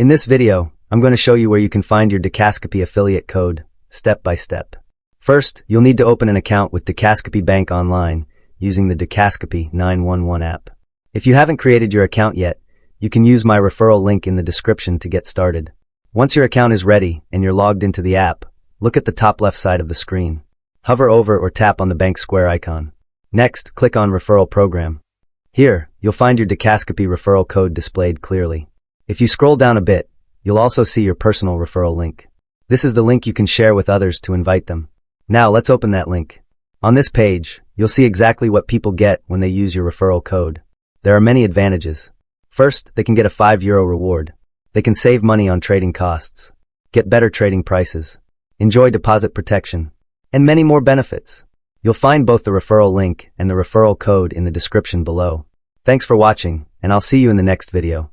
In this video, I'm going to show you where you can find your Ducascopy affiliate code, step by step. First, you'll need to open an account with Ducascopy Bank online using the Ducascopy 911 app. If you haven't created your account yet, you can use my referral link in the description to get started. Once your account is ready and you're logged into the app, look at the top left side of the screen. Hover over or tap on the bank square icon. Next, click on Referral Program. Here, you'll find your Ducascopy referral code displayed clearly. If you scroll down a bit, you'll also see your personal referral link. This is the link you can share with others to invite them. Now let's open that link. On this page, you'll see exactly what people get when they use your referral code. There are many advantages. First, they can get a €5 reward. They can save money on trading costs, get better trading prices, enjoy deposit protection, and many more benefits. You'll find both the referral link and the referral code in the description below. Thanks for watching, and I'll see you in the next video.